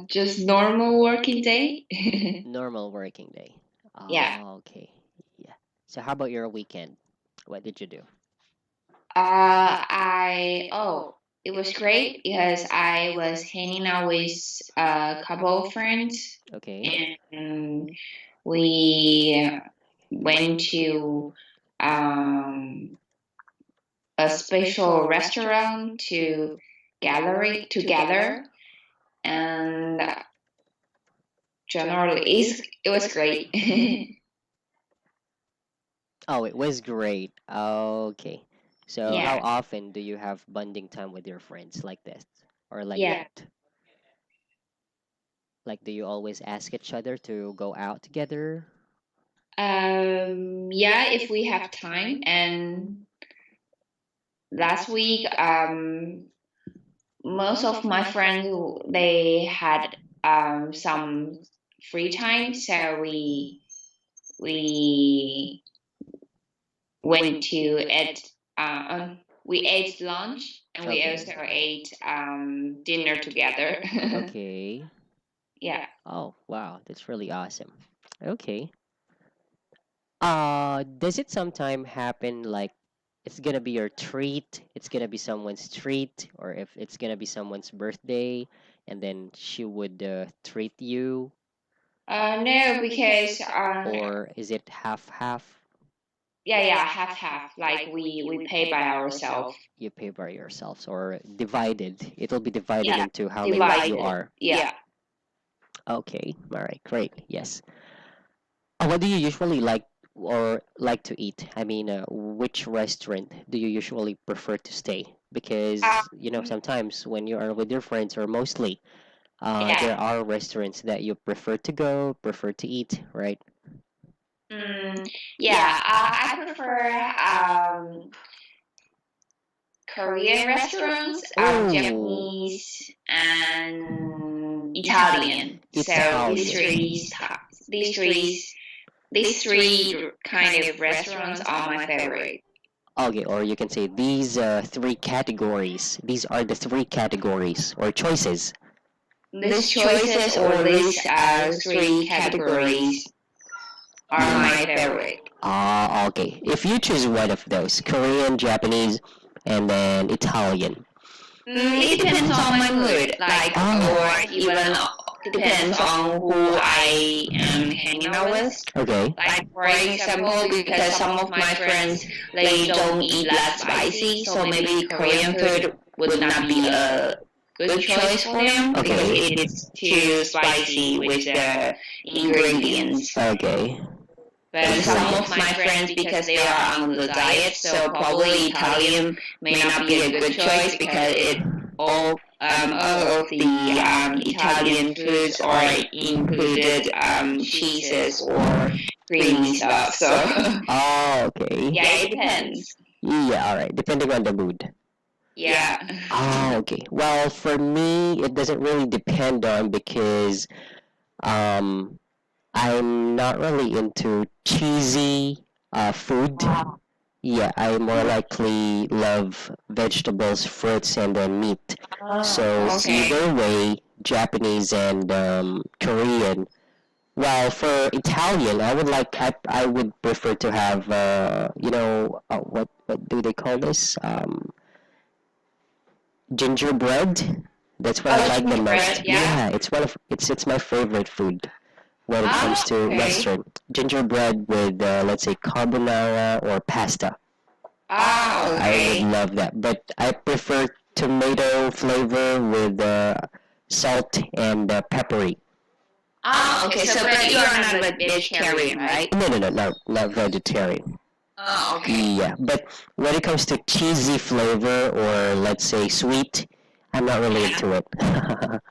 Just normal working day. Normal working day. Yeah. Oh, okay. Yeah. So how about your weekend? What did you do? It was great because I was hanging out with a couple of friends, Okay. and we went to um a special restaurant to gallery together, and it was great. Oh, it was great. Okay. So how Yeah. often do you have bonding time with your friends like this or like Yeah. that? Like, do you always ask each other to go out together? Yeah, if we have time. And last week, most of my friends, they had some free time, so we went to eat. We ate lunch, and we Okay. also ate dinner together. Okay. Yeah. Oh, wow, that's really awesome. Okay. Does it sometime happen like it's gonna be your treat, it's gonna be someone's treat, or if it's gonna be someone's birthday, and then she would treat you, No, because or is it half half? yeah, half half. Like we pay by ourselves. You pay by yourselves, or divided? It'll be divided Yeah, into how many you divided. are. Yeah. Okay, all right, great. Yes. What do you usually like or like to eat? I mean, which restaurant do you usually prefer to stay? Because, sometimes when you are with your friends, or mostly, Yeah. there are restaurants that you prefer to go, prefer to eat, right? Mm, yeah, I prefer Korean restaurants, Oh, Japanese, and Italian. So Italian. these three, these three kind of restaurants are my favorite. Okay, or you can say these three categories. These are the three categories or choices. These choices or these three categories are my favorite. Ah, okay. If you choose one of those, Korean, Japanese, and then Italian. It depends on my mood, like, or even depends on who I am hanging out with. Okay. Like, for example, because some of my friends, they don't eat that spicy, so maybe Korean food would not be a good choice for them because Okay. it is too spicy with the ingredients. Okay. But some of my friends, because they are on the diet, so probably Italian may not be a good choice because all of the Italian foods are included cheeses or creamy stuff. So Oh, okay. yeah, it depends. Yeah, all right. Depending on the mood. Yeah. Oh, okay. Well, for me, it doesn't really depend on because um, I'm not really into cheesy food. Yeah, I more likely love vegetables, fruits, and then meat. So Okay. either way, Japanese and Korean. While for Italian, I would prefer to have what do they call this? Gingerbread. That's what I Oh, like the gingerbread. most. Yeah. Yeah, it's my favorite food when it comes Oh, to okay. restaurant. Gingerbread with let's say carbonara or pasta. Oh, I would okay. love that, but I prefer tomato flavor with salt and peppery. Okay. So, but you are not a vegetarian, right? No, no, no, no, not vegetarian. Oh, okay. Yeah, but when it comes to cheesy flavor or let's say sweet, I'm not really Yeah. into it. Yeah,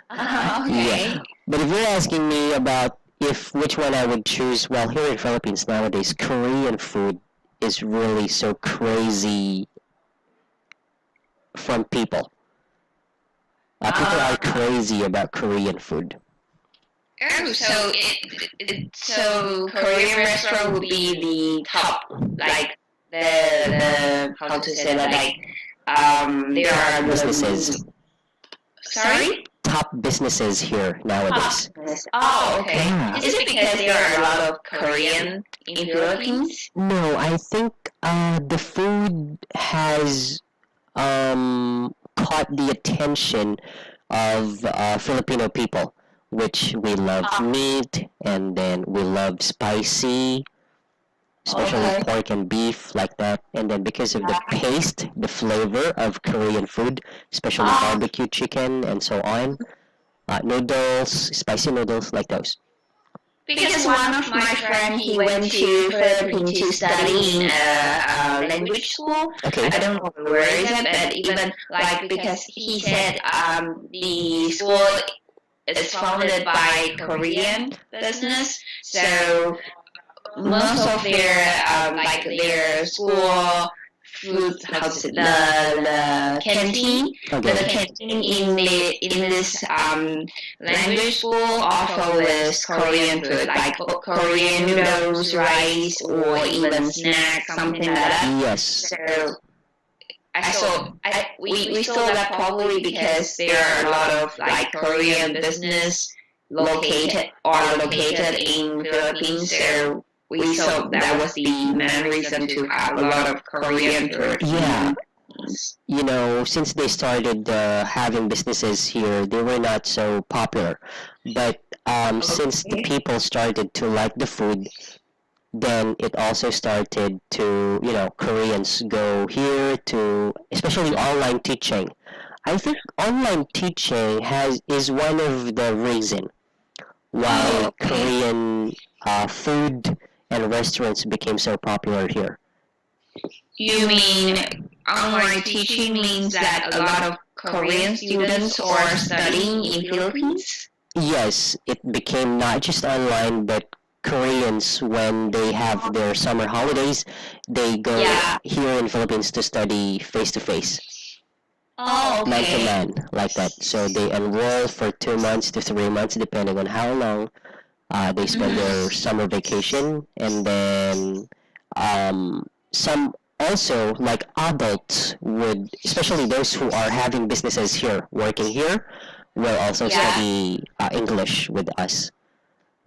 Okay. but if you're asking me about if which one I would choose, well, here in Philippines nowadays, Korean food is really so crazy from people. People are crazy about Korean food. Oh, so Korean restaurant would be the top, like the how to say that, like there are Businesses. sorry. top businesses here nowadays. Oh, okay. Yeah. Is it because there are a lot of Korean in Philippines? No, I think the food has caught the attention of Filipino people, which we love meat and then we love spicy, especially Okay. pork and beef like that. And then because of the taste, the flavor of Korean food, especially barbecue chicken and so on, noodles, spicy noodles like those. Because one of my friends, he went to Philippines to study in a language school. Okay. I don't know where is it, but even like because he said the school is founded by Korean business, so most of their like their school food house the canteen Okay. the canteen in this language school offer with Korean food like Korean noodles, rice, or even snacks, something like that. Yes. So we saw that probably because there are a lot of like Korean business located in Philippines. So we saw that was the main reason to have a lot of Korean food. Yeah. You know, since they started having businesses here, they were not so popular. But since the people started to like the food, then it also started to, you know, Koreans go here to, especially online teaching. I think online teaching is one of the reason why Korean food and restaurants became so popular here. You mean online teaching means that a lot of Korean students are studying in Philippines? Yes, it became not just online, but Koreans, when they have their summer holidays, they go here in Philippines to study face to face, Oh, man to okay. man, like that. So they enroll for 2 months to 3 months, depending on how long they spend their summer vacation, and then some also like adults would, especially those who are having businesses here, working here, will also study English with us,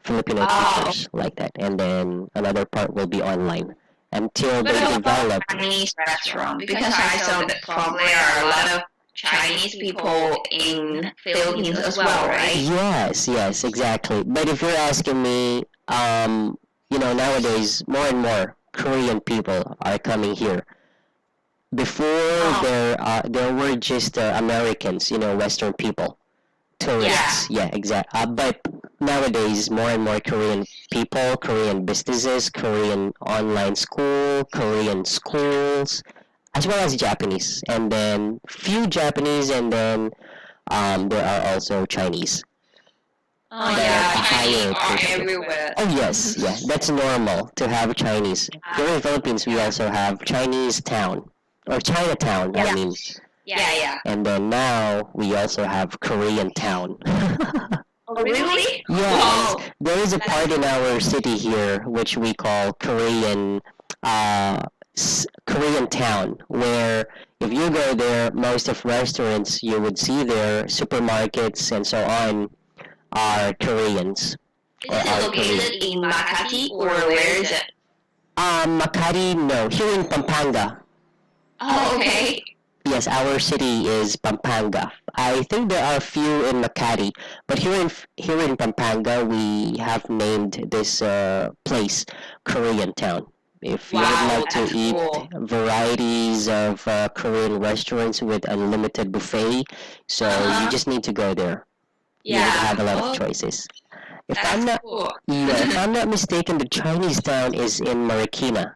Filipino teachers like that, and then another part will be online until But they how about develop. Chinese restaurant? Because I saw that probably there are a lot of Chinese people in Philippines as well, right? Yes, yes, exactly. But if you're asking me, you know, nowadays more and more Korean people are coming here. Before there were just Americans, you know, Western people, tourists. Yeah, exactly. But nowadays, more and more Korean people, Korean businesses, Korean online school, Korean schools, as well as Japanese, and then few Japanese, and then there are also Chinese. Oh That yeah, are Chinese higher are percentage. everywhere. Oh yes, yeah, that's normal to have Chinese. Here in Philippines, we also have Chinese town or Chinatown. I mean, Yeah. and then now we also have Korean town. Oh really? Yes, Wow. there is a part in our city here which we call Korean, Korean town, where if you go there, most of restaurants you would see there, supermarkets and so on, are Koreans Is or it are located Korean. in Makati or where is it? Makati, no, here in Pampanga. Oh, okay. Yes, our city is Pampanga. I think there are a few in Makati, but here in Pampanga, we have named this place Korean Town. If you would Wow, like to that's eat cool. varieties of Korean restaurants with unlimited buffet, so you just need to go there. You would have a lot of Oh, choices. If I'm that's not, cool. yeah, if I'm not mistaken, the Chinese town is in Marikina.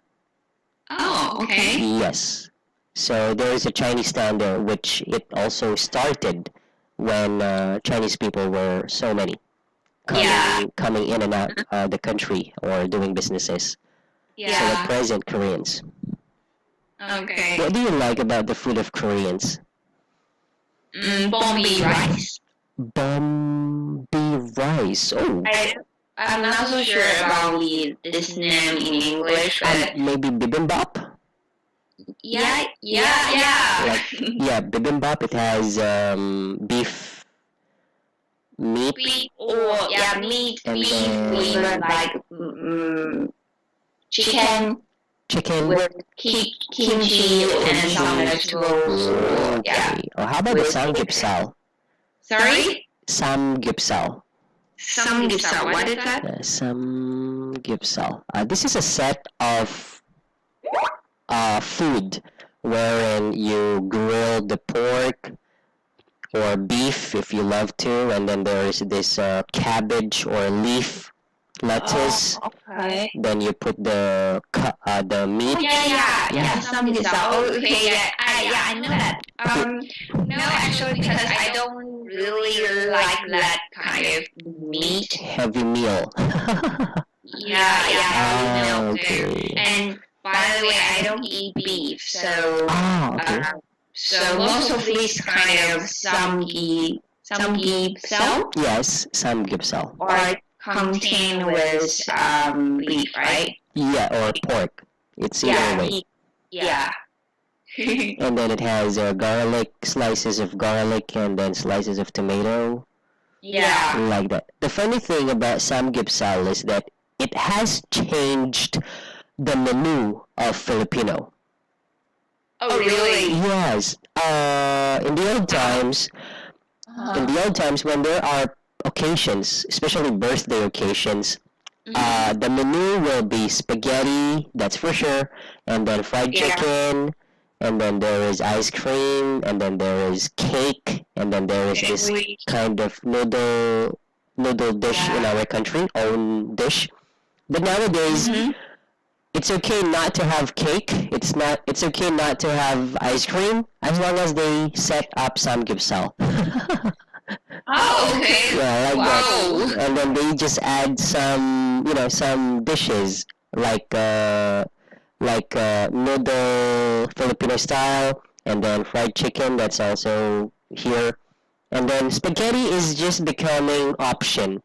Oh, okay. Yes. So there is a Chinese town there, which it also started when Chinese people were so many Yeah. coming in and out the country or doing businesses. So at Yeah. present, Koreans. Okay. What do you like about the food of Koreans? Bombi rice. Bombi rice. Oh, I'm not so sure about this name in English, but maybe bibimbap. yeah. Like, yeah, bibimbap. It has beef meat, Beef or yeah, meat, And beef, then- or even like chicken chicken. with kimchi and some vegetables. Or, yeah. Okay. Or how about the With- samgyeopsal? Sorry? Samgyeopsal. Samgyeopsal. What is that? Samgyeopsal. This is a set of food wherein you grill the pork or beef if you love to, and then there is this cabbage or leaf lettuce. Okay. Then you put the meat. Yeah. Samgyeopsal. Oh, okay. Yeah. I know that. No, actually, because I don't really like that kind of meat. Heavy meal. I know too. Okay. And by the way, I don't eat beef, so Okay. so most of these kind of samgyeopsal Yes, samgyeopsal. are contain with beef, right? Yeah, or pork. It's either way. Yeah. And then it has garlic, slices of garlic, and then slices of tomato, Yeah. like that. The funny thing about samgyeopsal is that it has changed the menu of Filipino. Oh, really? Yes. In the old times, when there are occasions, especially birthday occasions, the menu will be spaghetti, that's for sure, and then fried Yeah. chicken, and then there is ice cream, and then there is cake, and then there is this kind of noodle dish in our country, own dish. But nowadays, it's okay not to have cake. It's okay not to have ice cream as long as they set up samgyeopsal. Oh, okay. Yeah, like Wow. that. And then they just add some, some dishes like noodle Filipino style, and then fried chicken that's also here, and then spaghetti is just becoming option.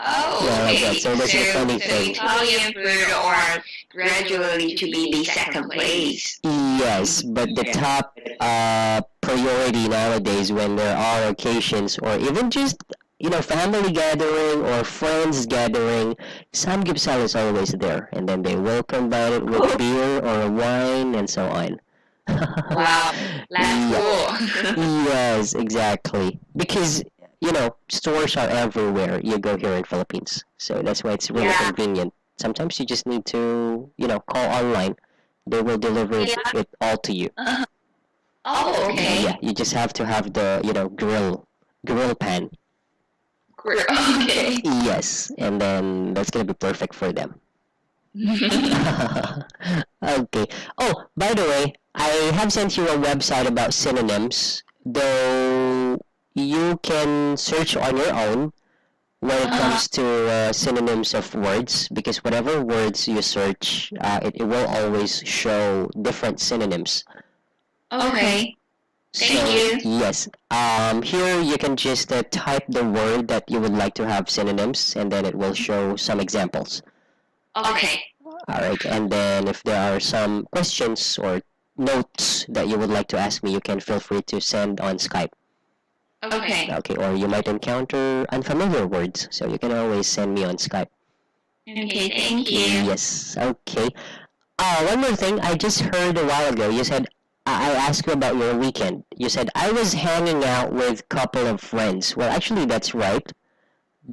Oh, Yeah, like okay. that. So that's a funny thing. Italian food are gradually to be the second place. Yes, but the top priority nowadays when there are occasions or even just family gathering or friends gathering, samgyeopsal is always there, and then they will combine it with beer or a wine and so on. Wow, that's cool. Yes, exactly. Because stores are everywhere. You go here in Philippines, so that's why it's really Yeah. convenient. Sometimes you just need to call online. They will deliver it all to you. Oh, okay. Yeah, you just have to have the grill pan. Okay. Yes, and then that's gonna be perfect for them. Okay. Oh, by the way, I have sent you a website about synonyms, though you can search on your own when it comes to synonyms of words, because whatever words you search, it will always show different synonyms. Okay. Thank So, you. yes. Here you can just type the word that you would like to have synonyms, and then it will show some examples. Okay. Alright, and then if there are some questions or notes that you would like to ask me, you can feel free to send on Skype. Okay. Okay, or you might encounter unfamiliar words, so you can always send me on Skype. Okay, thank you. Yes, okay. One more thing, I just heard a while ago, you said, I asked you about your weekend. You said, I was hanging out with a couple of friends. Well, actually, that's right.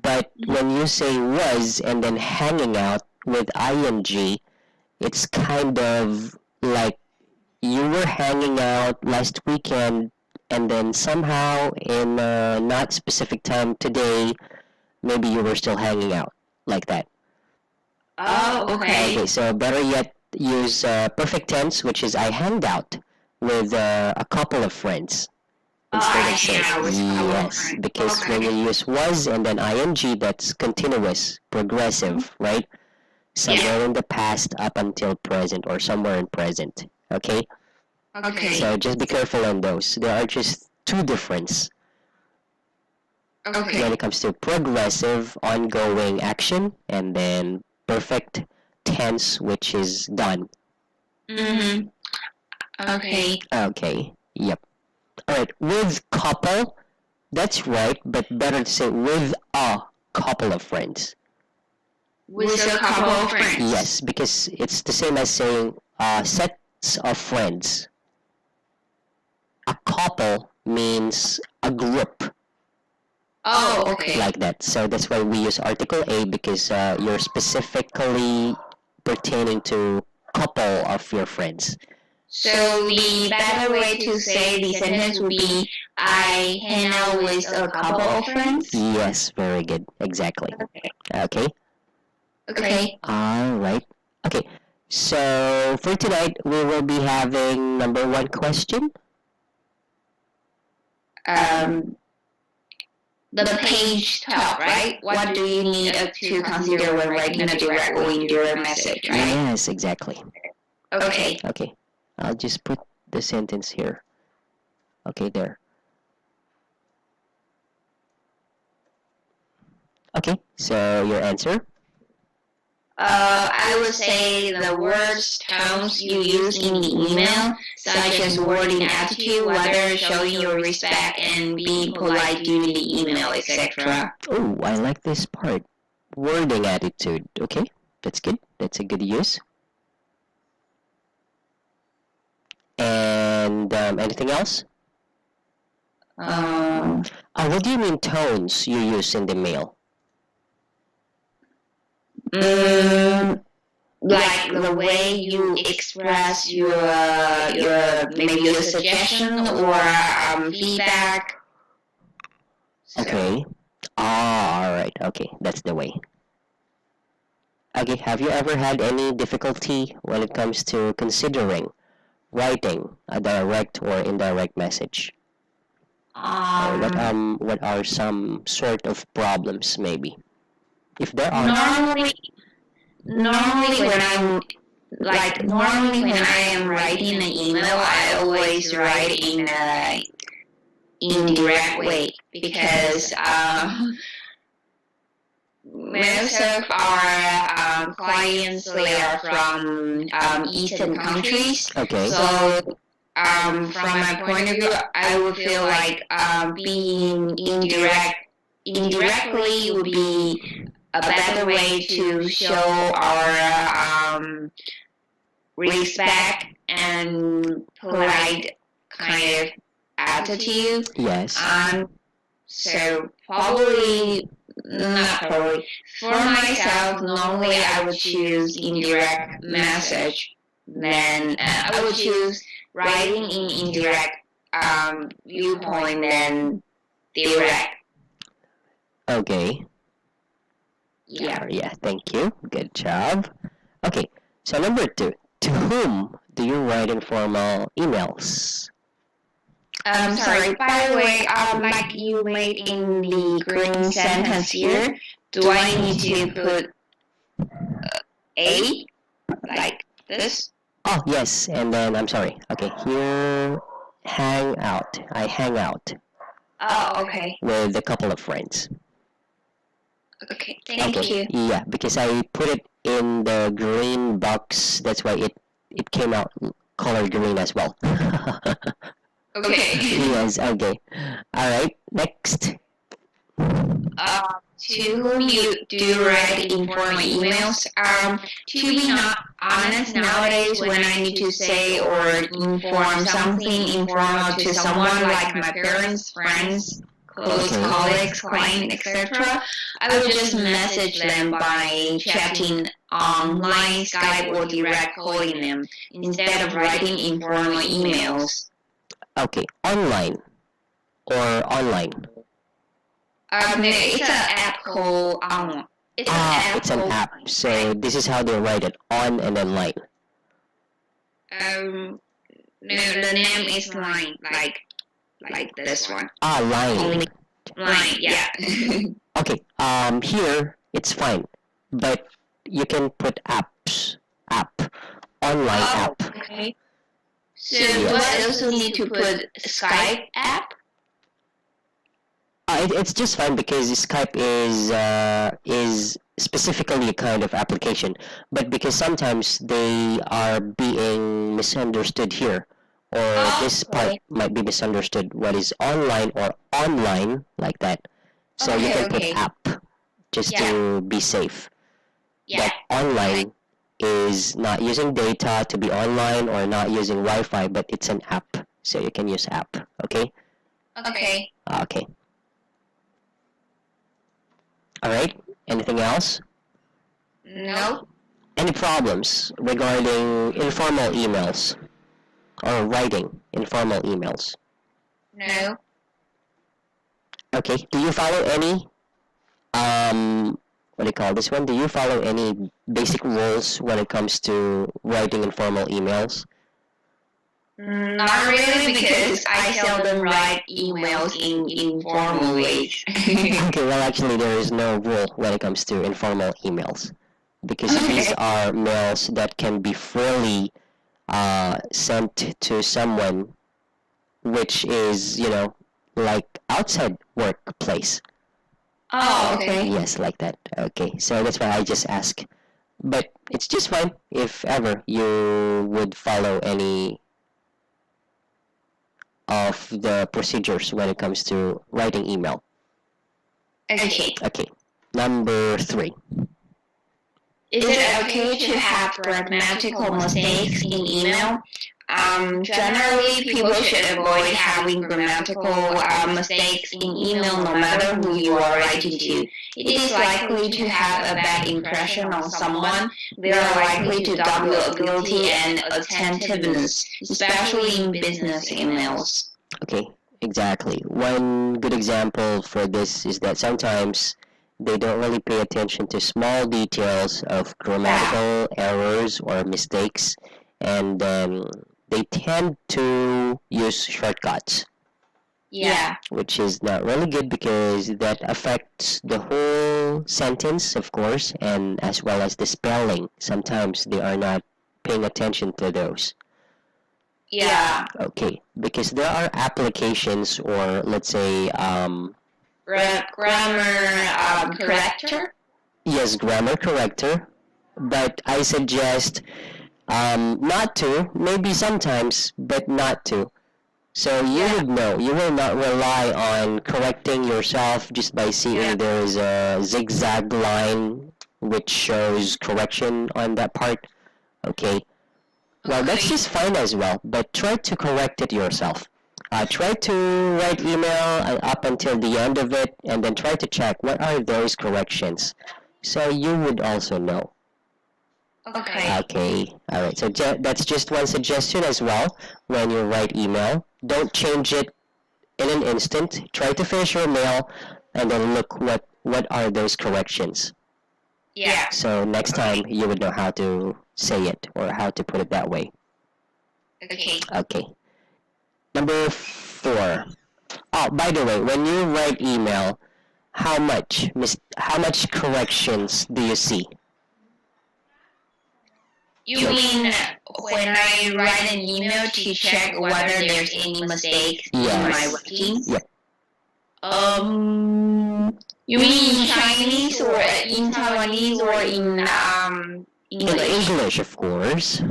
But when you say was and then hanging out with ing, it's kind of like you were hanging out last weekend and then somehow in a not specific time today, maybe you were still hanging out like that. Oh, okay. Okay, so better yet, use perfect tense, which is I hanged out with a couple of friends. Instead I of saying hang out with a couple of yes, friends. because when you use was and then ing, that's continuous, progressive, right? Somewhere in the past up until present or somewhere in present. Okay? Okay. So just be careful on those. There are just two difference when Okay. it comes to progressive, ongoing action, and then perfect tense, which is done. Mm-hmm. Okay. Okay. Yep. Alright. With couple, That's right, but better to say with a couple of friends. With a couple of friends. Yes, because it's the same as saying sets of friends. A couple means a group Oh, okay. like that. So that's why we use article A because you're specifically pertaining to couple of your friends. So the better way to say the sentence would be, I hang out with a couple of friends. Yes, very good. Exactly. Okay. Okay. All right. Okay. So for tonight, we will be having number one question. The page top, right? What do you need to consider when writing a direct or indirect message, right? Yes, exactly. Okay. Okay. I'll just put the sentence here. Okay, there. Okay, so your answer? I would say the words, tones you use in the email, such as wording, attitude, whether showing your respect and being polite during the email, etc. Oh, I like this part. Wording attitude. Okay, that's good. That's a good use. And anything else? What do you mean tones you use in the mail? Like the way you express your maybe your suggestion or feedback. Okay. Ah, all right. Okay, that's the way. Okay, have you ever had any difficulty when it comes to considering writing a direct or indirect message? What are some sort of problems maybe? If there are. Normally when I am writing an email, I always write in a indirect way because most of our clients they are from Eastern countries. Okay. So from my point of view, I would feel like being indirectly would be a better way to show our respect and polite kind of attitude. Yes. So probably not probably for myself. Normally, I would choose indirect message. Then I would choose writing in indirect viewpoint than direct. Okay. Yeah, thank you. Good job. Okay, so number two. To whom do you write informal emails? Sorry, by the way, like you made in the green sentence here, do I need to put A? Like this? Oh, yes, and then I'm sorry. Okay, here, hang out. I hang out Oh, okay. with a couple of friends. Okay, thank you. Yeah, because I put it in the green box. That's why it came out color green as well. Okay. Yes, okay. All right, next. To whom you do write informal emails? To be not honest, nowadays when I need to say or inform something informal to someone like my parents, friends, close colleagues, client, etc., I will just message them by chatting online, Skype, or direct calling them instead of writing informal emails. Okay, online or online. It's an app called It's It's an app. So this is how they write it, on and then line. No, the name is Line, like this one. Line. Line, yeah. Okay, here it's fine, but you can put apps, online app. Okay. So do I also need to put Skype app? It's just fine because Skype is specifically a kind of application, but because sometimes they are being misunderstood here or this part Okay. might be misunderstood. What is online or online like that? So you can put Okay. app just Yeah. to be safe. Yeah. But online is not using data to be online or not using Wi-Fi, but it's an app. So you can use app. Okay? Okay. Okay. All right. Anything else? No. Any problems regarding informal emails or writing informal emails? No. Okay. Do you follow any what do you call this one? Do you follow any basic rules when it comes to writing informal emails? Not really because I seldom write emails in informal ways. Okay, well, actually, there is no rule when it comes to informal emails because these are mails that can be freely sent to someone, which is, like outside workplace. Oh, okay. Yes, like that. Okay, so that's why I just ask. But it's just fine if ever you would follow any of the procedures when it comes to writing email. Okay. Okay, number 3. Is it okay to have grammatical mistakes in email? Generally, people should avoid having grammatical mistakes in email no matter who you are writing to. It is likely to have a bad impression on someone. They are likely to doubt your ability and attentiveness, especially in business emails. Okay, exactly. One good example for this is that sometimes they don't really pay attention to small details of grammatical errors or mistakes, and they tend to use shortcuts, Yeah. which is not really good because that affects the whole sentence, of course, and as well as the spelling. Sometimes they are not paying attention to those. Yeah. Okay, because there are applications or let's say Grammar corrector? yes, grammar corrector, but I suggest not to, maybe sometimes, but not to. So you would know, you will not rely on correcting yourself just by seeing there is a zigzag line which shows correction on that part. Okay, well, that's just fine as well, but try to correct it yourself. Try to write email up until the end of it, and then try to check what are those corrections, so you would also know. Okay. Okay, all right. So that's just one suggestion as well. When you write email, don't change it in an instant. Try to finish your mail, and then look what are those corrections. Yeah. So next time you would know how to say it or how to put it that way. Okay. Okay. Number 4. Oh, by the way, when you write email, how much corrections do you see? You mean when I write an email to check whether there's any mistakes in my writing? Yep. You mean in Chinese or in Taiwanese or in In English? English, of course.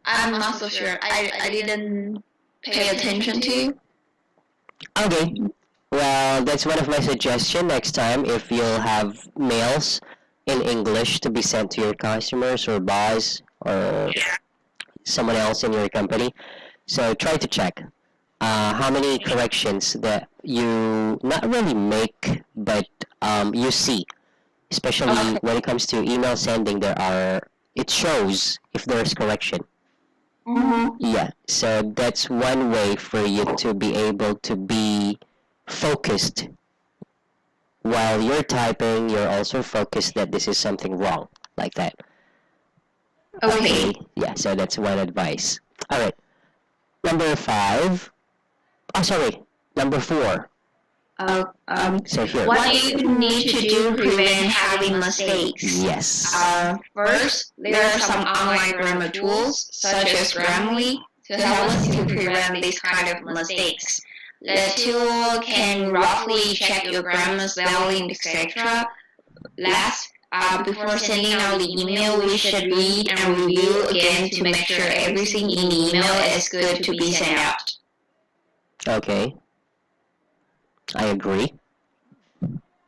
I'm not so sure. I didn't pay attention to. Okay. Well, that's one of my suggestions next time if you'll have mails in English to be sent to your customers or boss or someone else in your company. So try to check how many corrections that you not really make, but you see. Especially when it comes to email sending, it shows if there's correction. Yeah, so that's one way for you to be able to be focused. While you're typing, you're also focused that this is something wrong, like that. Okay. Yeah, so that's one advice. All right. Number 5. Oh, sorry. Number 4. So here. What do you need to do to prevent having mistakes? Yes. First, there are some online grammar tools, such as Grammarly, to help us to prevent these kind of mistakes. The tool can roughly check your grammar, spelling, etc. Last, before sending out the email, we should read and review again to make sure everything in the email is good to be sent out. Okay. I agree.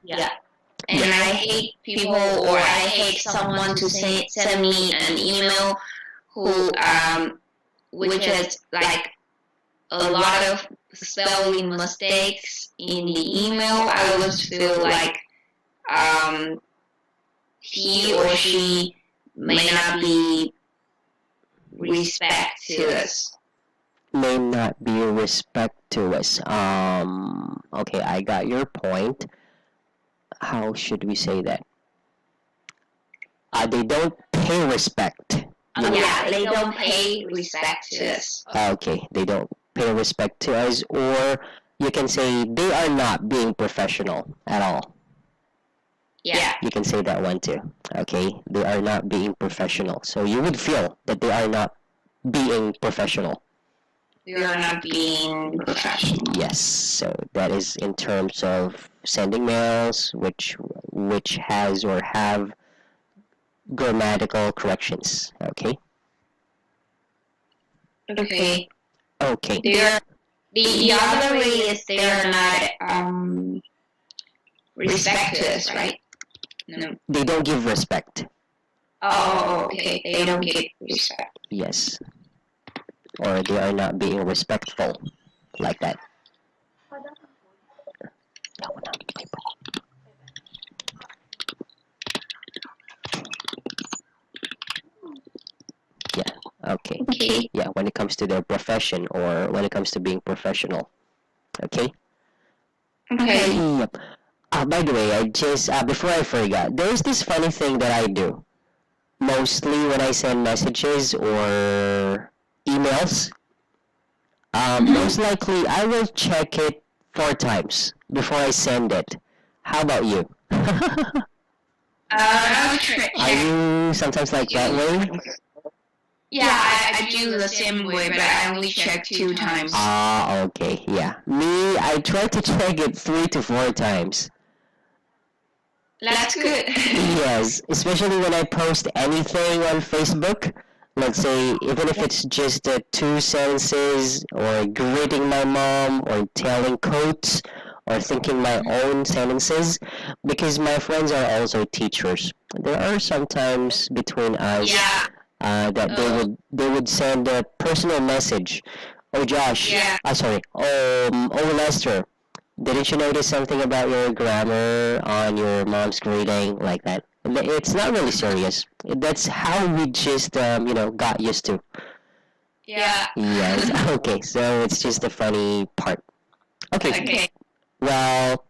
Yeah. And I hate people, or I hate someone to send me an email who which is like a lot of spelling mistakes in the email. I always feel like he or she may not be respect to us. May not be respect to us. Okay, I got your point. How should we say that? They don't pay respect. Yeah, they don't pay respect to us. Okay, they don't pay respect to us, or you can say they are not being professional at all. Yeah. You can say that one too. Okay, they are not being professional. So you would feel that they are not being professional. We are not being professional. Yes, so that is in terms of sending mails, which has or have grammatical corrections. Okay. Okay. Okay. The other way is they are not respect to us, right? No. They don't give respect. Oh, okay. They don't give respect. Yes. Or they are not being respectful, like that. Yeah. Okay. Okay. Yeah, when it comes to their profession, or when it comes to being professional. Okay. Okay. Yep. By the way, I just before I forgot, there's this funny thing that I do. Mostly when I send messages or emails, most likely I will check it 4 times before I send it. How about you? I'll check. Are you sometimes like that way? Yeah, I do the same way, but I only check 2 times. Okay, yeah. Me, I try to check it 3 to 4 times. That's good. Yes, especially when I post anything on Facebook. Let's say, even if it's just 2 sentences, or greeting my mom, or telling quotes, or thinking my own sentences, because my friends are also teachers. There are sometimes between us that they would send a personal message. Oh Josh, sorry. Oh Lester, didn't you notice something about your grammar on your mom's greeting, like that? It's not really serious. That's how we just got used to. Yeah. Yes. Okay. So it's just a funny part. Okay. Well,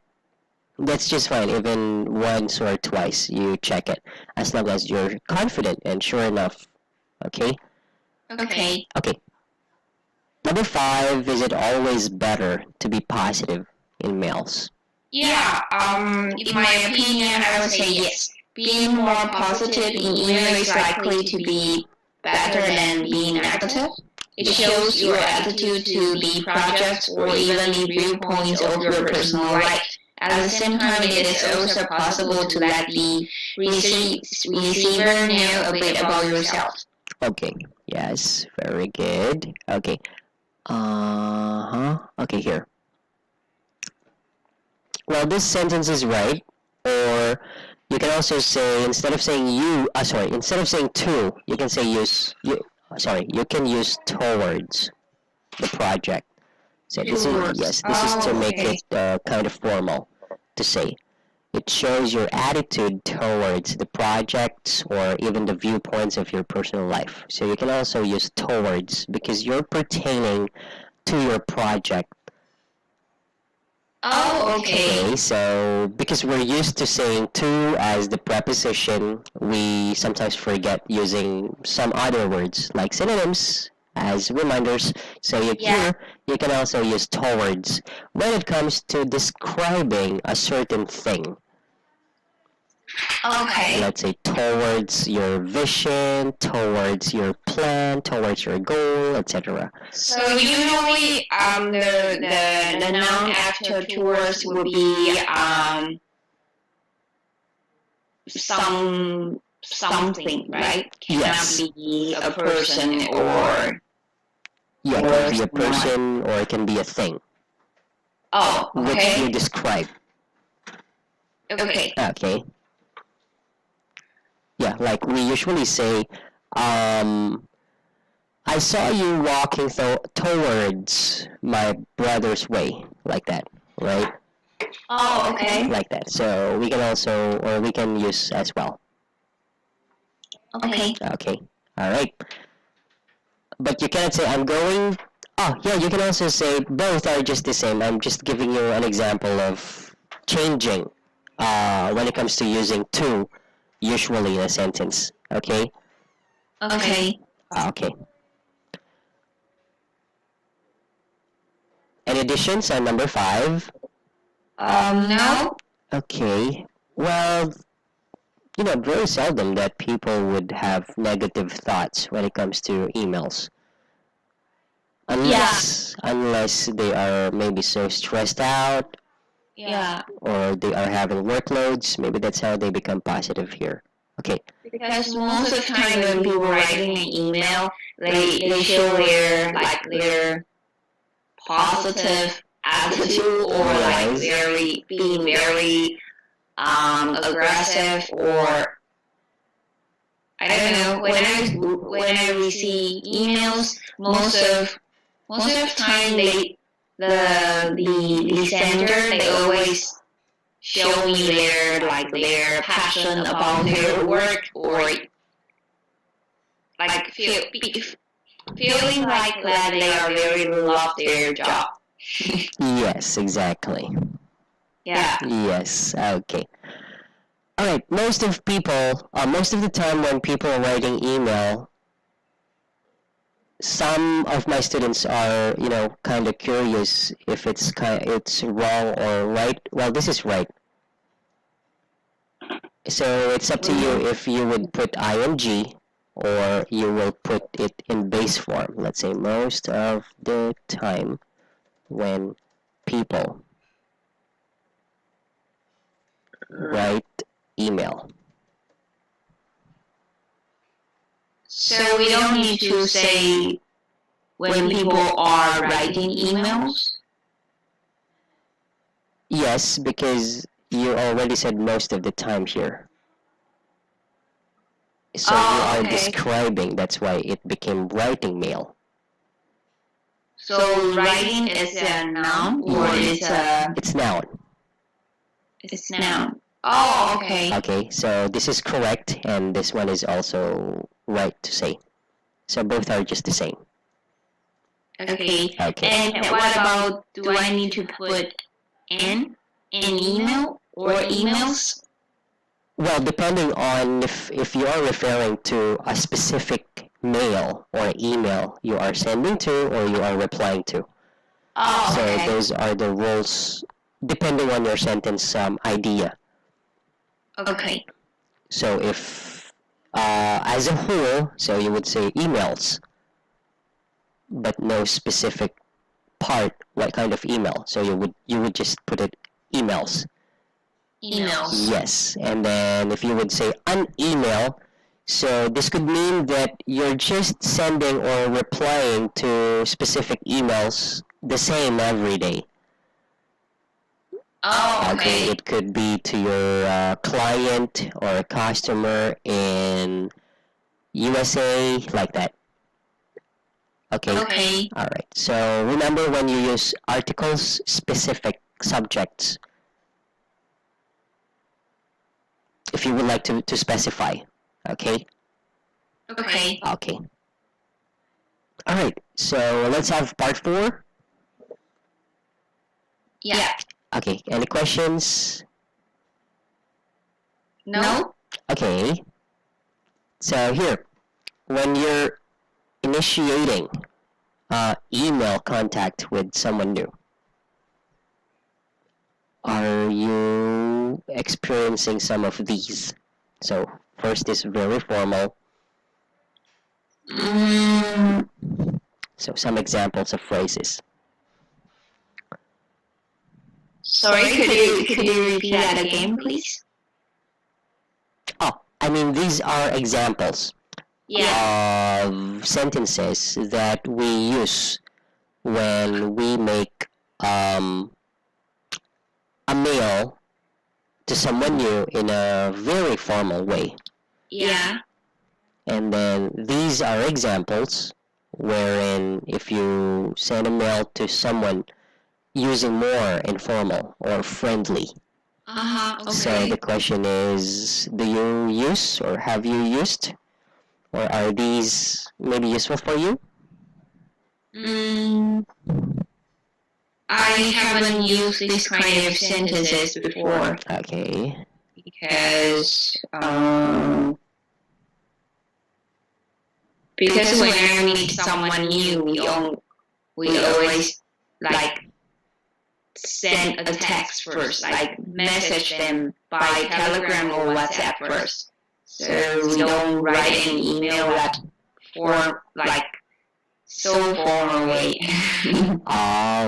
that's just fine. Even once or twice, you check it, as long as you're confident and sure enough. Okay. Okay. Okay. Number 5, is it always better to be positive in mails? Yeah. In my opinion, I would say yes. Being more positive in email is likely to be better than being negative. It shows your attitude to the project or even the viewpoints of your personal life. At the same time, it is also possible to let the receiver know a bit about yourself. Okay. Yes. Very good. Okay. Okay, here. Well, this sentence is right, or you can also say, instead of saying instead of saying to, you can say you can use towards the project. So this is to make it kind of formal to say. It shows your attitude towards the projects or even the viewpoints of your personal life. So you can also use towards because you're pertaining to your project. Oh, okay. So because we're used to saying to as the preposition, we sometimes forget using some other words like synonyms as reminders. So here, you can also use towards when it comes to describing a certain thing. Okay. Let's say towards your vision, towards your plan, towards your goal, etc. So usually, the noun after towards would be something, right? Cannot Yes. be a person or Yeah, it can be a person or it can be a thing, which you okay. describe. Okay. Okay. Yeah, like we usually say, um, I saw you walking towards my brother's way, like that, right? Oh, okay. Like that. So we can also, or we can use as well. Okay. Okay. All right. But you cannot say I'm going. Oh, yeah. You can also say both are just the same. I'm just giving you an example of changing when it comes to using to usually in a sentence. Okay. Okay. Okay. Any additions on number 5? No. Okay. Well, very seldom that people would have negative thoughts when it comes to emails. Unless they are maybe so stressed out Yeah. or they are having workloads, maybe that's how they become positive here. Okay. Because most of the time when people writing an email, they show their positive attitude or like Yes. being very aggressive or I don't know. When I receive emails, most of the time the sender they always show me their passion about their work or like feeling like that they are very love their job. Yes, exactly. Yeah. Yes, okay. Alright, most of the time when people are writing email, some of my students are, kind of curious if it's wrong or right. Well, this is right. So it's up to you if you would put ing or you will put it in base form. Let's say most of the time when people write email. So we don't need to say when people are writing emails. Yes, because you already said most of the time here. So you are describing, that's why it became writing mail. So writing is a noun or It's noun. it's noun. Oh, okay. Okay, so this is correct, and this one is also right to say. So both are just the same. Okay. Okay. And what about, do I need to put in email or emails? Well, depending on if you are referring to a specific mail or email you are sending to or you are replying to. Oh, So okay. those are the rules depending on your sentence idea. Okay. So if as a whole, so you would say emails, but no specific part what kind of email. So you would just put it emails. Emails. Yes, and then if you would say an email, so this could mean that you're just sending or replying to specific emails the same every day. Oh, okay. It could be to your client or a customer in USA, like that. Okay? Okay. All right. So remember when you use articles, specific subjects, if you would like to specify. Okay? Okay. Okay. All right. So let's have part 4. Yeah. Okay. Any questions? No? Okay. So here, when you're initiating email contact with someone new, are you experiencing some of these? So first is very formal. Mm, So some examples of phrases. sorry, could you repeat that again, please? I mean, these are examples Yeah. of sentences that we use when we make a meal to someone new in a very formal way. Yeah. And then these are examples wherein if you send a mail to someone using more informal or friendly. Uh-huh. So Okay. the question is, do you use or have you used, or are these maybe useful for you? Mm, I haven't used this kind of sentences before Okay. because when I meet someone new, we always like send a text first, like message them by Telegram or WhatsApp first. So we don't write an email that for like so formal way.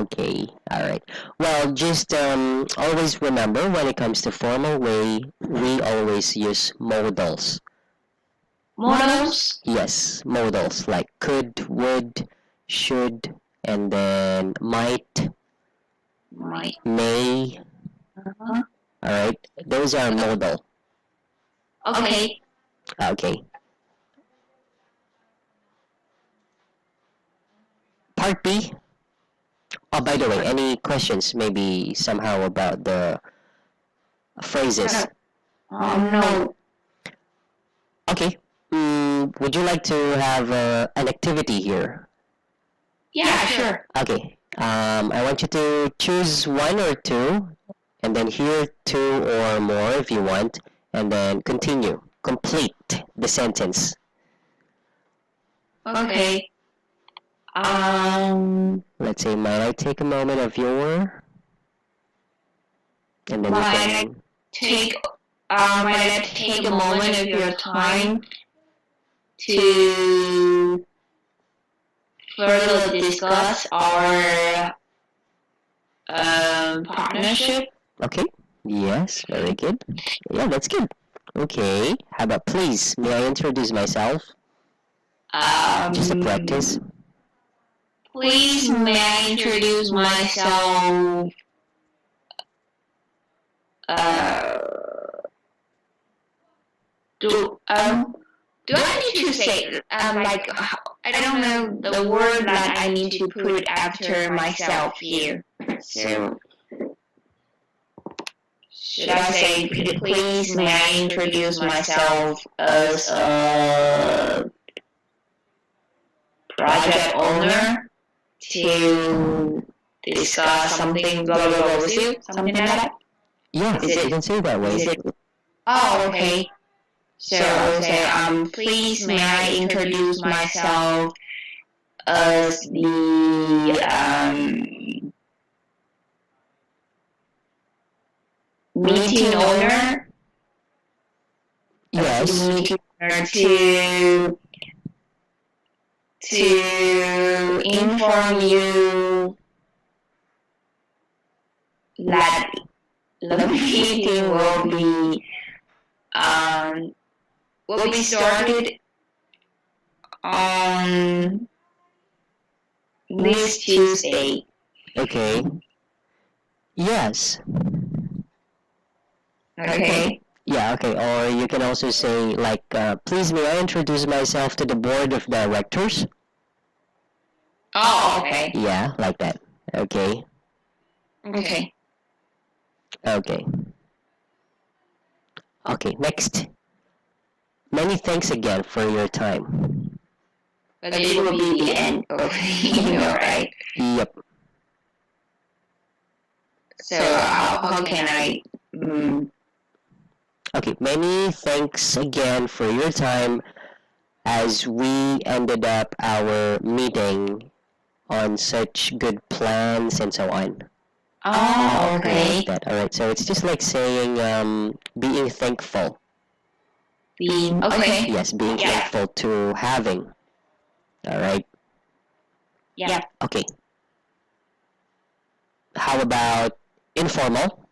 Okay. All right. Well, just always remember when it comes to formal way, we always use modals. Models? Yes, modals like could, would, should, and then might, Right. may. Uh-huh. All right. Those are modal. Okay. Okay. Part B. Oh, by the way, any questions maybe somehow about the phrases? No. Okay. Would you like to have an activity here? Yeah, sure. Okay. I want you to choose one or two, and then here two or more if you want, and then continue. Complete the sentence. Okay. Let's say, might I take a moment of your, and then you Might I can. take might I take a moment of your time to further discuss our partnership? Okay. Yes, very good. Yeah, that's good. Okay. How about please, may I introduce myself? Just a practice. Please, may I introduce myself? Uh, do do I need to say like I don't know the word that I need to put after myself here. So should I say please may I introduce myself as a project owner to discuss something blah blah blah with you, something like that? Yeah, you can say it that way. Oh, okay. So I'll say, please may I introduce myself as the meeting owner. Yes. The meeting owner to inform you that the meeting will be started on this Tuesday. Okay. Yes. Okay. Yeah, okay. Or you can also say, like, please may I introduce myself to the board of directors? Oh, okay. Yeah, like that. Okay. Okay. Okay. Okay, next. Many thanks again for your time. But it will be the end of the email, right? Yep. So how can I? Okay, many thanks again for your time as we ended up our meeting on such good plans and so on. Oh, okay. Like that. All right. So it's just like saying being thankful. Being okay. Yes, being thankful to having. All right. Yeah. Okay. How about informal?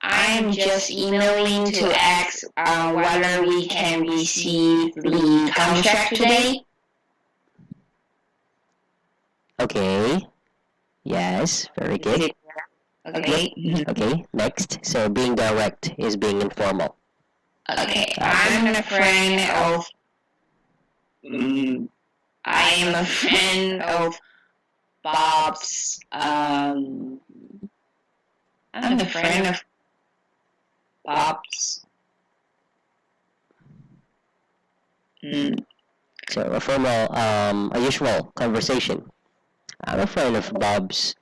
I'm just emailing to ask whether we can receive the contract today. Okay. Yes, very good. Okay. Okay, next. So being direct is being informal. Okay. I'm a friend of. I am a friend of Bob's. I'm a friend of Bob's. So a formal, a usual conversation. I'm a friend of Bob's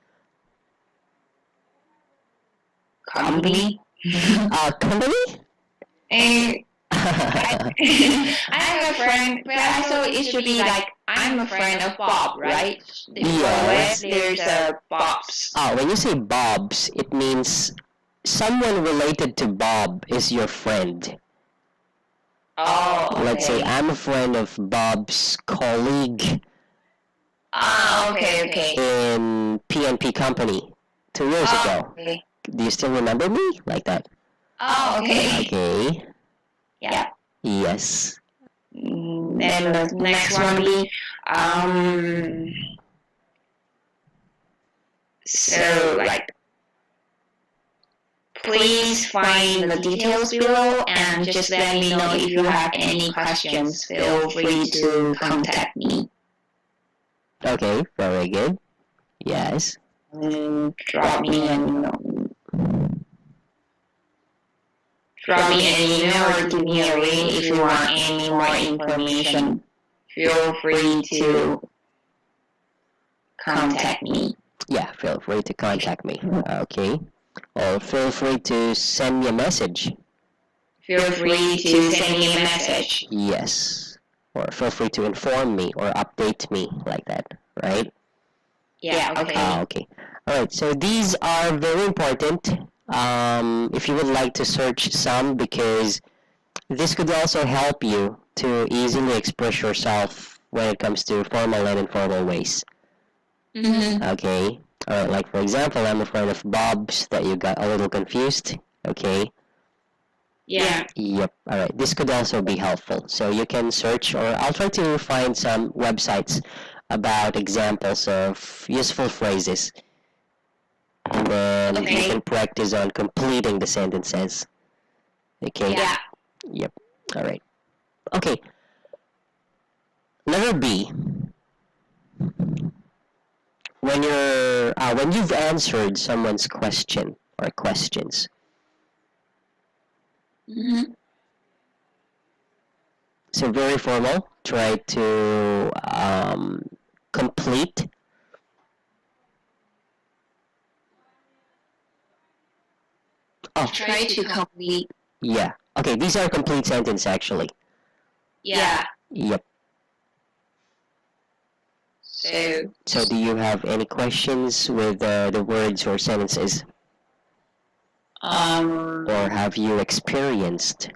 Company. company? I'm a friend, but also it should be like I'm a friend of Bob, right? Yes. There's a Bob's. When you say Bob's, it means someone related to Bob is your friend. Oh, okay. Let's say I'm a friend of Bob's colleague Okay. in PNP company 2 years ago. Okay. Do you still remember me? Like that? Oh, okay. Okay. Yeah. Yes. Then the next one will be so like please find the details below and just let me know if you have any questions. Feel free to contact me. Okay, very good. Yes. Drop me an email. Drop me an email or give me a ring if you want any more information. Feel free to contact me. Yeah, feel free to contact me. Okay. Or feel free to send me a message. Feel free to send me a message. Yes. Or feel free to inform me or update me like that, right? Yeah, okay. Okay. Alright, so these are very important. If you would like to search some, because this could also help you to easily express yourself when it comes to formal and informal ways. Okay. Alright, like for example, I'm a friend of Bob's that you got a little confused. Okay. Yeah. Yep. Alright, this could also be helpful. So you can search, or I'll try to find some websites about examples of useful phrases. And then you can practice on completing the sentences. Okay? Yeah. Yep. Alright. Okay. Letter B. When you've answered someone's question or questions, so very formal. Try to complete. Try to complete. Yeah. Okay, these are complete sentences actually. Yeah. Yep. So do you have any questions with the words or sentences? Or have you experienced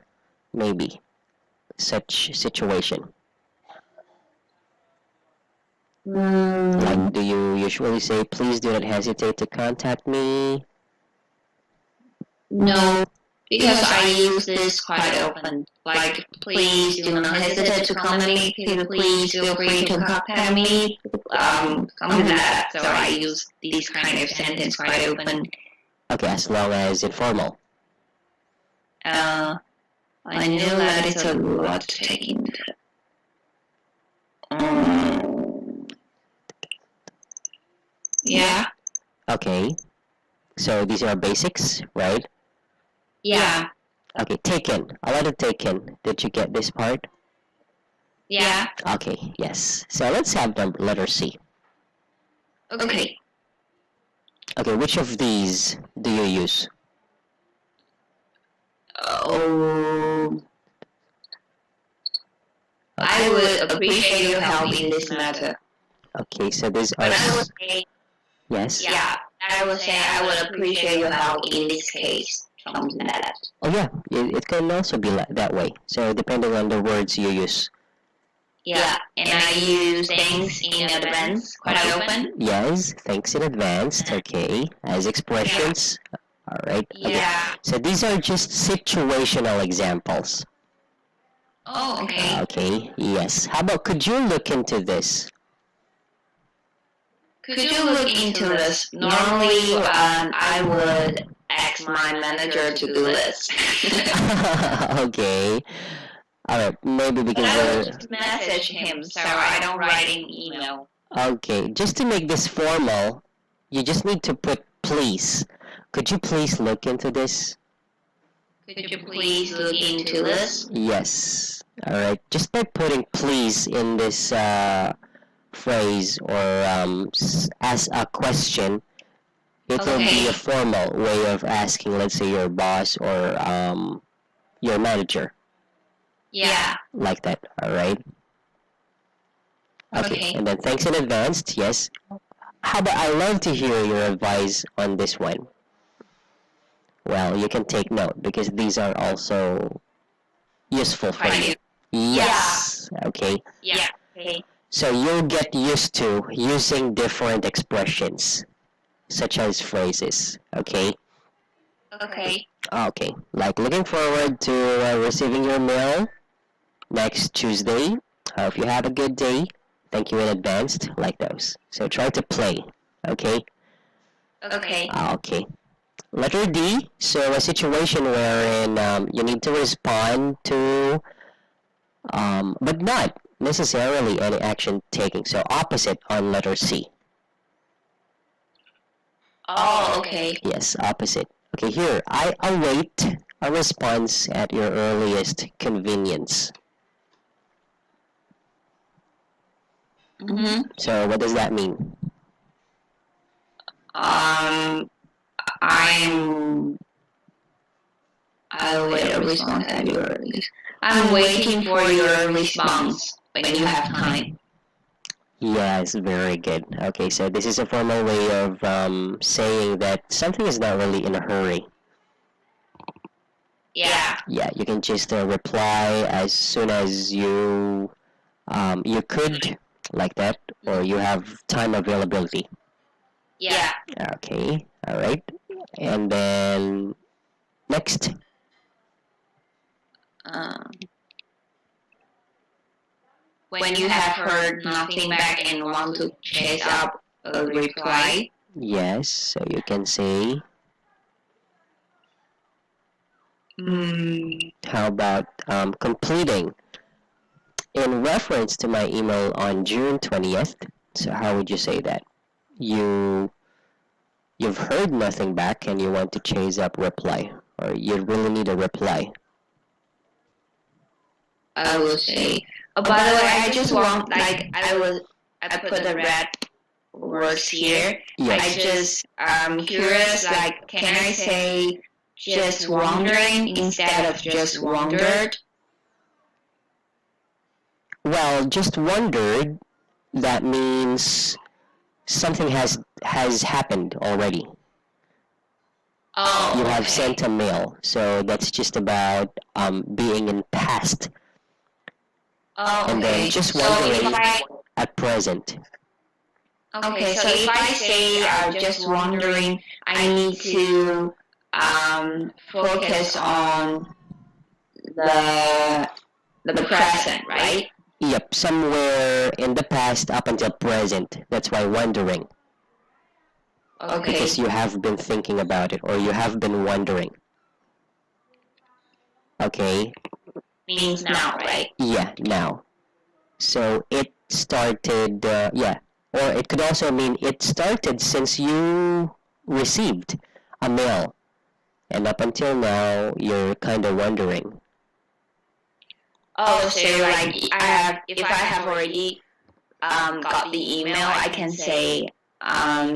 maybe such situation? Like, do you usually say, please do not hesitate to contact me? No, because I use this quite often. Like, please do not hesitate to contact me. Please feel free to contact me. Something like that. So I use these kind of sentence quite often. Okay, as long as informal. I know that it's a lot to take into. Yeah. Okay. So these are basics, right? Yeah. Okay, taken. A lot of taken. Did you get this part? Yeah. Okay, yes. So let's have the letter C. Okay. Okay, which of these do you use? I would appreciate your help in this matter. Okay, so these are... But I would say... Yes? Yeah, I would say I would appreciate your help in this case. Something like that. Oh yeah, it can also be that way. So depending on the words you use. Yeah, and I use thanks in advance quite often. Yes, thanks in advance. Okay, as expressions. All right. Yeah. So these are just situational examples. Oh, okay. Okay. Yes. How about could you look into this? Could you look into this? Normally, I would ask my manager to do this. Okay. All right. Maybe But because I we're would message him, so I don't write an email. okay. Just to make this formal, you just need to put please. Could you please look into this? Could you please look into this? Yes. All right. Just by putting please in this phrase or as a question, it will be a formal way of asking, let's say, your boss or your manager, Yeah. like that. All right. Okay. And then thanks in advance. Yes. How about I love to hear your advice on this one. Well, you can take note because these are also useful for you. Yes. Okay. Yeah. Okay. So you'll get used to using different expressions, such as phrases. Okay. Okay. Okay. Like looking forward to receiving your mail next Tuesday. Hope you have a good day. Thank you in advance. Like those. So try to play. Okay. Okay. Okay. Letter D. So a situation wherein you need to respond to, but not necessarily any action taking. So opposite on letter C. Oh, okay. Yes, opposite. Okay, here. I await a response at your earliest convenience. Mm-hmm. So what does that mean? I'm. I'll wait a response at your release. I'm waiting for your response when you have time. Yes, very good. Okay, so this is a formal way of saying that something is not really in a hurry. Yeah. Yeah, you can just reply as soon as you could, like that, or you have time availability. Yeah. Okay, all right. And then next. Um, when you have heard nothing back and want to chase up a reply. Yes, so you can say, how about completing? In reference to my email on June 20th, so how would you say that? You've heard nothing back and you want to chase up reply, or you really need a reply. I will say. Oh, by the way, I just want I put the red words here. Yes. I just curious. Like, can I say just wondering instead of just wondered? Well, just wondered, that means something has happened already. Oh, You have okay. sent a mail, so that's just about being in past. Oh, And then just so if wondering I at present. okay, so if I say just wondering, I need to focus on the present, right? Yep, somewhere in the past up until present. That's why wondering. Okay. Because you have been thinking about it, or you have been wondering. Okay. Means now, right? Yeah, now. So it started, yeah. Or it could also mean it started since you received a mail. And up until now, you're kind of wondering. Oh, so like if I have already got the email, I can say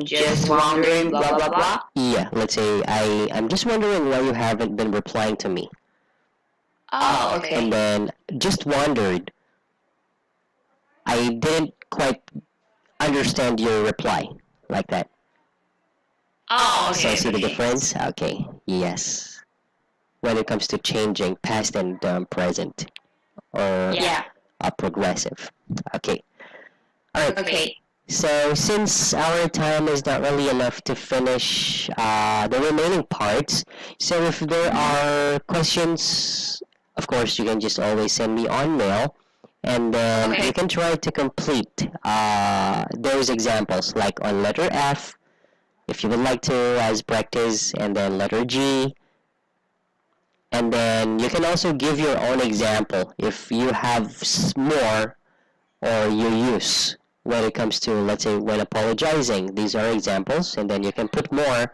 just wondering blah blah blah. Yeah, let's say I'm just wondering why you haven't been replying to me. Oh, okay. And then just wondered. I didn't quite understand your reply, like that. Oh, okay. So see the okay. difference? Okay, yes. When it comes to changing past and present, or Yeah. progressive. Okay. All right. Okay. So since our time is not really enough to finish the remaining parts, so if there are questions, of course you can just always send me on mail, and then Okay. you can try to complete those examples, like on letter F, if you would like to, as practice, and then letter G, and then you can also give your own example if you have more or your use when it comes to, let's say, when apologizing. These are examples, and then you can put more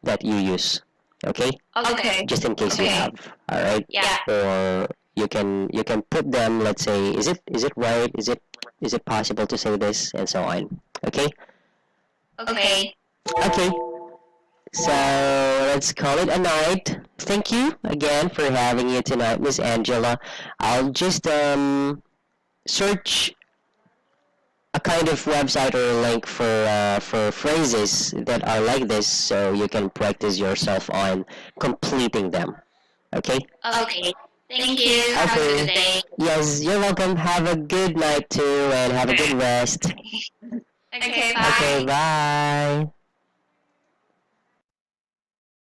that you use. Okay, Okay. just in case you Okay. have. All right. Yeah. Or you can put them. Let's say, is it right? Is it possible to say this, and so on. Okay. Okay. Okay. So let's call it a night. Thank you again for having you tonight, Miss Angela. I'll just search a kind of website or a link for phrases that are like this, so you can practice yourself on completing them. Okay? Okay. Thank you. Have a good day. Yes, you're welcome. Have a good night too, and have a good rest. Okay. Okay, Bye. bye.